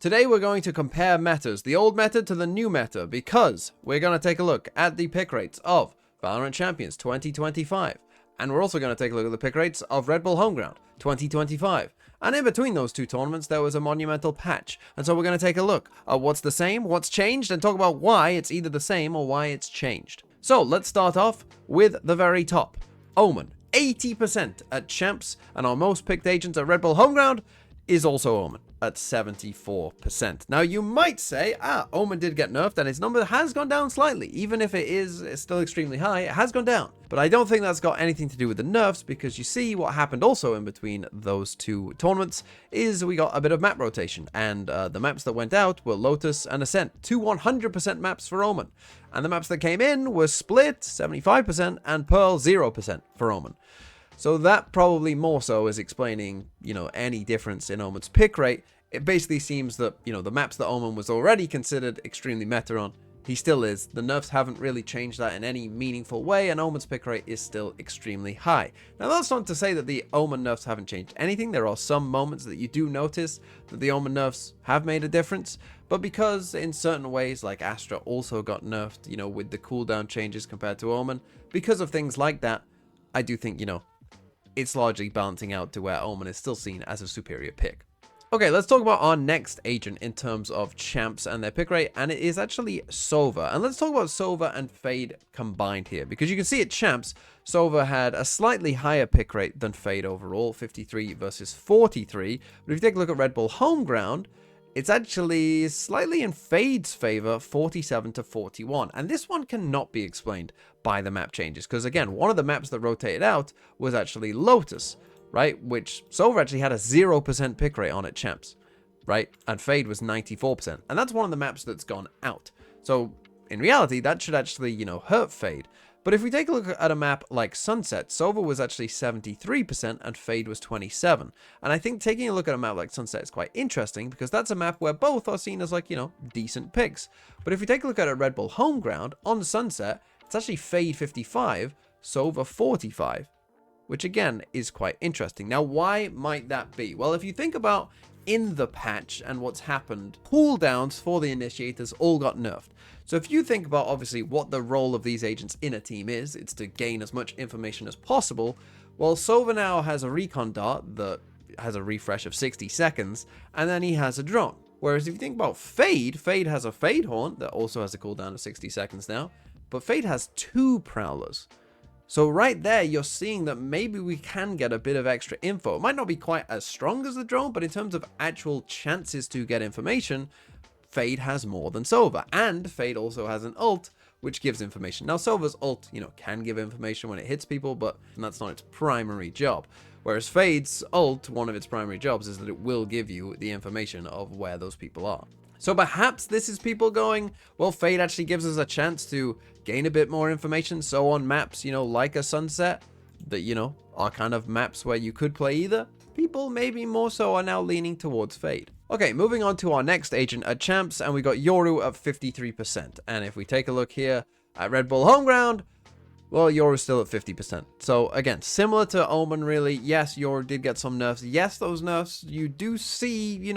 Today we're going to compare metas, the old meta to the new meta, because we're going to take a look at the pick rates of Valorant Champions 2025. And we're also going to take a look at the pick rates of Red Bull Homeground 2025. And in between those two tournaments, there was a monumental patch. And so we're going to take a look at what's the same, what's changed, and talk about why it's either the same or why it's changed. So let's start off with the very top. Omen, 80% at Champs, and our most picked agent at Red Bull Homeground is also Omen at 74%. Now you might say, Omen did get nerfed and his number has gone down slightly. Even if it is still extremely high, it has gone down. But I don't think that's got anything to do with the nerfs, because you see what happened also in between those two tournaments is we got a bit of map rotation, and the maps that went out were Lotus and Ascent, two 100% maps for Omen. And the maps that came in were Split, 75%, and Pearl, 0% for Omen. So that probably more so is explaining, any difference in Omen's pick rate. It basically seems that, the maps that Omen was already considered extremely meta on, he still is. The nerfs haven't really changed that in any meaningful way, and Omen's pick rate is still extremely high. Now that's not to say that the Omen nerfs haven't changed anything. There are some moments that you do notice that the Omen nerfs have made a difference, but because in certain ways, like Astra also got nerfed, with the cooldown changes compared to Omen, because of things like that, I do think, it's largely balancing out to where Omen is still seen as a superior pick. Okay, let's talk about our next agent in terms of champs and their pick rate, and it is actually Sova. And let's talk about Sova and Fade combined here, because you can see at champs, Sova had a slightly higher pick rate than Fade overall, 53 versus 43. But if you take a look at Red Bull Homeground, it's actually slightly in Fade's favor, 47 to 41. And this one cannot be explained by the map changes, because again, one of the maps that rotated out was actually Lotus, right? Which Sova actually had a 0% pick rate on at champs, right? And Fade was 94%. And that's one of the maps that's gone out. So in reality, that should actually, hurt Fade. But if we take a look at a map like Sunset, Sova was actually 73% and Fade was 27%. And I think taking a look at a map like Sunset is quite interesting, because that's a map where both are seen as decent picks. But if we take a look at a Red Bull Homeground on Sunset, it's actually Fade 55, Sova 45, which again is quite interesting. Now, why might that be? Well, if you think about in the patch and what's happened, cooldowns for the initiators all got nerfed. So if you think about obviously what the role of these agents in a team is, it's to gain as much information as possible. Well, Sova now has a recon dart that has a refresh of 60 seconds, and then he has a drone. Whereas if you think about Fade, Fade has a Fade Horn that also has a cooldown of 60 seconds now, but Fade has two Prowlers. So right there, you're seeing that maybe we can get a bit of extra info. It might not be quite as strong as the drone, but in terms of actual chances to get information, Fade has more than Sova. And Fade also has an ult, which gives information. Now, Sova's ult, can give information when it hits people, but that's not its primary job. Whereas Fade's ult, one of its primary jobs is that it will give you the information of where those people are. So perhaps this is people going, well, Fade actually gives us a chance to gain a bit more information. So on maps, like a Sunset, that, are kind of maps where you could play either, people maybe more so are now leaning towards Fade. Okay, moving on to our next agent at Champs, and we got Yoru at 53%. And if we take a look here at Red Bull Homeground, well, Yoru's still at 50%. So again, similar to Omen really. Yes, Yoru did get some nerfs. Yes, those nerfs, you do see,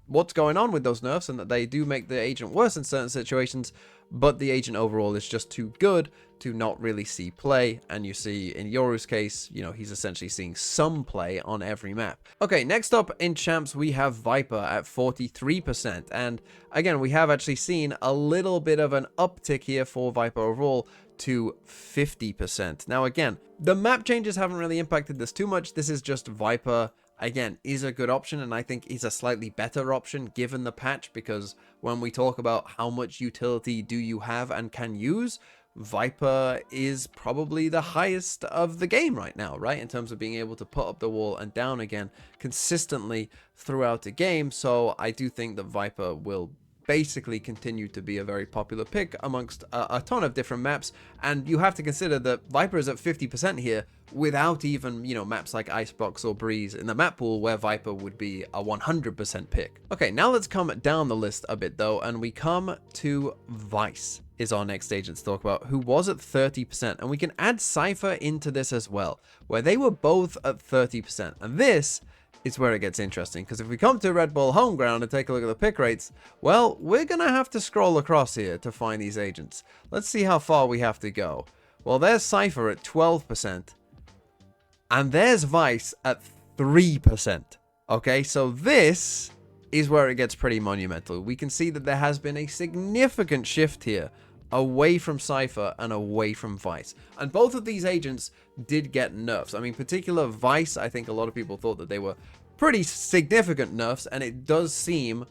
what's going on with those nerfs, and that they do make the agent worse in certain situations, but the agent overall is just too good to not really see play. And you see in Yoru's case, he's essentially seeing some play on every map. Okay, next up in champs, we have Viper at 43%. And again, we have actually seen a little bit of an uptick here for Viper overall to 50%. Now again, the map changes haven't really impacted this too much. This is just Viper, again, is a good option, and I think is a slightly better option given the patch, because when we talk about how much utility do you have and can use, Viper is probably the highest of the game right now, right? In terms of being able to put up the wall and down again consistently throughout the game. So I do think that Viper will basically continue to be a very popular pick amongst a ton of different maps. And you have to consider that Viper is at 50% here without even, maps like Icebox or Breeze in the map pool, where Viper would be a 100% pick. Okay, now let's come down the list a bit though, and we come to Vice is our next agent to talk about, who was at 30%. And we can add Cypher into this as well, where they were both at 30%. And this is where it gets interesting. Because if we come to Red Bull home ground and take a look at the pick rates, well, we're going to have to scroll across here to find these agents. Let's see how far we have to go. Well, there's Cypher at 12%. And there's Vice at 3%. Okay, so this is where it gets pretty monumental. We can see that there has been a significant shift here away from Cypher and away from Vice. And both of these agents did get nerfs. I mean, particular Vice, I think a lot of people thought that they were pretty significant nerfs, and it does seem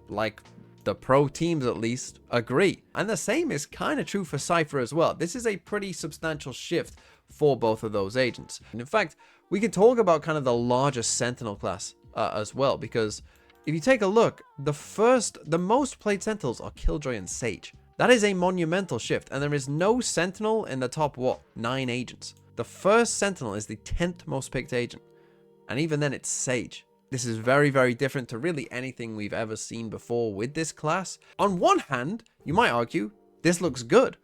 like the pro teams at least agree. And the same is kind of true for Cypher as well. This is a pretty substantial shift for both of those agents. And in fact, we can talk about kind of the larger Sentinel class as well, because if you take a look, the most played Sentinels are Killjoy and Sage. That is a monumental shift, and there is no Sentinel in the top, 9 agents. The first Sentinel is the 10th most picked agent, and even then it's Sage. This is very, very different to really anything we've ever seen before with this class. On one hand, you might argue, this looks good,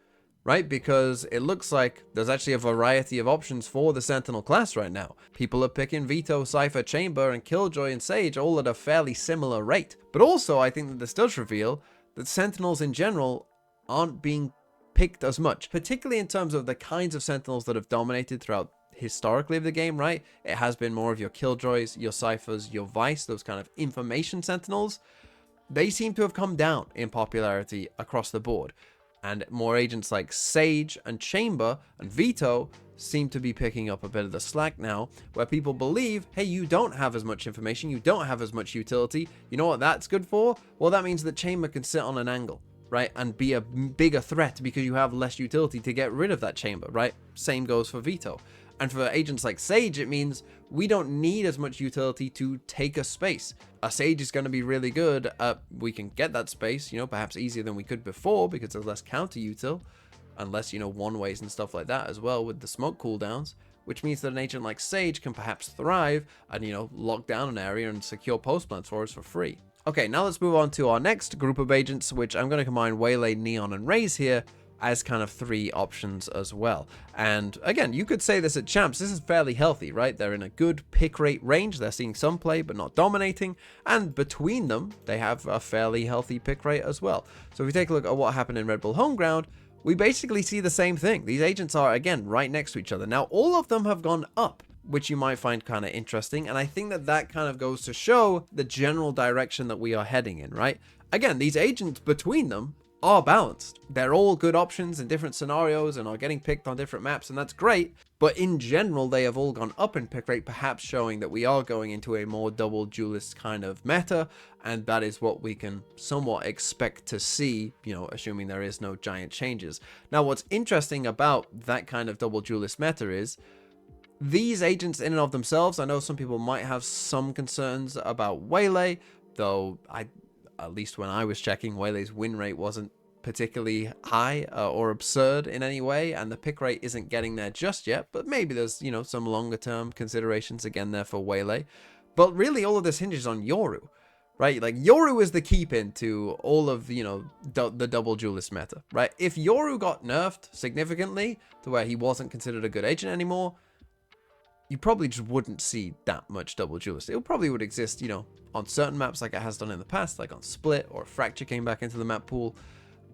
right? Because it looks like there's actually a variety of options for the Sentinel class right now. People are picking Veto, Cypher, Chamber, and Killjoy and Sage all at a fairly similar rate. But also, I think that this does reveal that Sentinels in general aren't being picked as much, particularly in terms of the kinds of Sentinels that have dominated throughout historically of the game, right? It has been more of your Killjoys, your Cyphers, your Vice, those kind of information Sentinels. They seem to have come down in popularity across the board, and more agents like Sage and Chamber and Veto seem to be picking up a bit of the slack now, where people believe, hey, you don't have as much information, you don't have as much utility. You know what that's good for? Well, that means that Chamber can sit on an angle, right, and be a bigger threat because you have less utility to get rid of that Chamber, right? Same goes for Veto. And for agents like Sage, it means we don't need as much utility to take a space. A Sage is going to be really good. We can get that space, you know, perhaps easier than we could before because there's less counter util, unless, you know, one-ways and stuff like that as well with the smoke cooldowns, which means that an agent like Sage can perhaps thrive and, you know, lock down an area and secure post plants for us for free. Okay, now let's move on to our next group of agents, which I'm going to combine Waylay, Neon, and Raze here as kind of 3 options as well. And again, you could say this at champs, this is fairly healthy, right? They're in a good pick rate range, they're seeing some play but not dominating, and between them they have a fairly healthy pick rate as well. So if we take a look at what happened in Red Bull home ground, we basically see the same thing. These agents are again right next to each other. Now all of them have gone up, which you might find kind of interesting, and I think that that kind of goes to show the general direction that we are heading in, right? Again, these agents between them are balanced. They're all good options in different scenarios and are getting picked on different maps, and that's great, but in general they have all gone up in pick rate, perhaps showing that we are going into a more double duelist kind of meta, and that is what we can somewhat expect to see, you know, assuming there is no giant changes. Now what's interesting about that kind of double duelist meta is these agents in and of themselves, I know some people might have some concerns about Waylay, though at least when I was checking, Waylay's win rate wasn't particularly high or absurd in any way, and the pick rate isn't getting there just yet, but maybe there's, you know, some longer term considerations again there for Waylay. But really all of this hinges on Yoru, right? Like Yoru is the key pin to all of, you know, the double duelist meta, right? If Yoru got nerfed significantly to where he wasn't considered a good agent anymore, you probably just wouldn't see that much double duelist. It probably would exist, you know, on certain maps like it has done in the past, like on Split or Fracture came back into the map pool,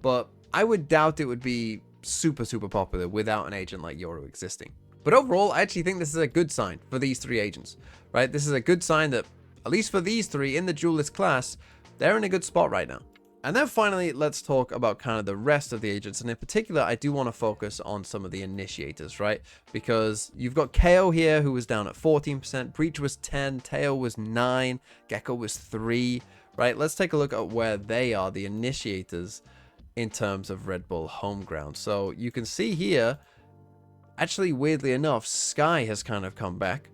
but I would doubt it would be super, super popular without an agent like Yoru existing. But overall, I actually think this is a good sign for these 3 agents, right? This is a good sign that, at least for these 3 in the duelist class, they're in a good spot right now. And then finally, let's talk about kind of the rest of the agents. And in particular, I do want to focus on some of the initiators, right? Because you've got KO here, who was down at 14%, Breach was 10, Teo was 9, Gecko was 3, right? Let's take a look at where they are, the initiators, in terms of Red Bull home ground. So you can see here, actually, weirdly enough, Sky has kind of come back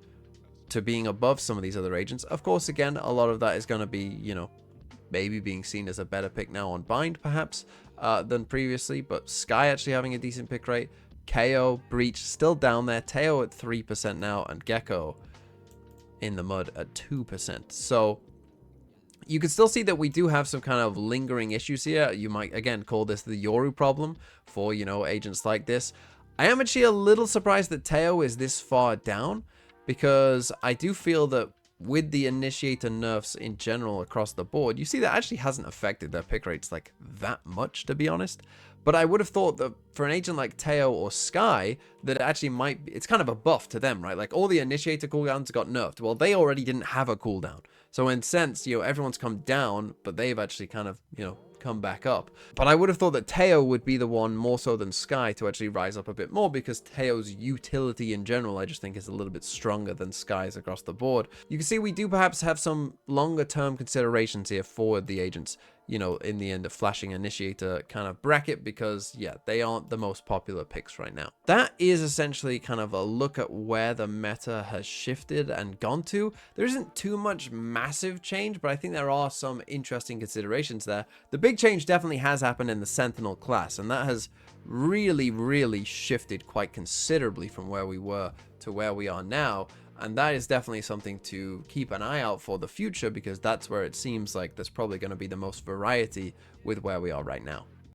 to being above some of these other agents. Of course, again, a lot of that is going to be, you know, maybe being seen as a better pick now on Bind, perhaps, than previously, but Sky actually having a decent pick rate. KO, Breach still down there, Teo at 3% now, and Gecko in the mud at 2%. So you can still see that we do have some kind of lingering issues here. You might, again, call this the Yoru problem for, you know, agents like this. I am actually a little surprised that Teo is this far down, because I do feel that with the Initiator nerfs in general across the board, you see that actually hasn't affected their pick rates like that much, to be honest. But I would have thought that for an agent like Teo or Sky, that it actually might be, it's kind of a buff to them, right? Like all the Initiator cooldowns got nerfed. Well, they already didn't have a cooldown. So in sense, everyone's come down, but they've actually kind of, come back up. But I would have thought that Teo would be the one more so than Sky to actually rise up a bit more, because Teo's utility in general I just think is a little bit stronger than Sky's across the board. You can see we do perhaps have some longer term considerations here for the agents, in the end of flashing Initiator kind of bracket, because yeah, they aren't the most popular picks right now. That is essentially kind of a look at where the meta has shifted and gone to. There isn't too much massive change, but I think there are some interesting considerations there. The big change definitely has happened in the Sentinel class, and that has really shifted quite considerably from where we were to where we are now. And that is definitely something to keep an eye out for the future, because that's where it seems like there's probably going to be the most variety with where we are right now.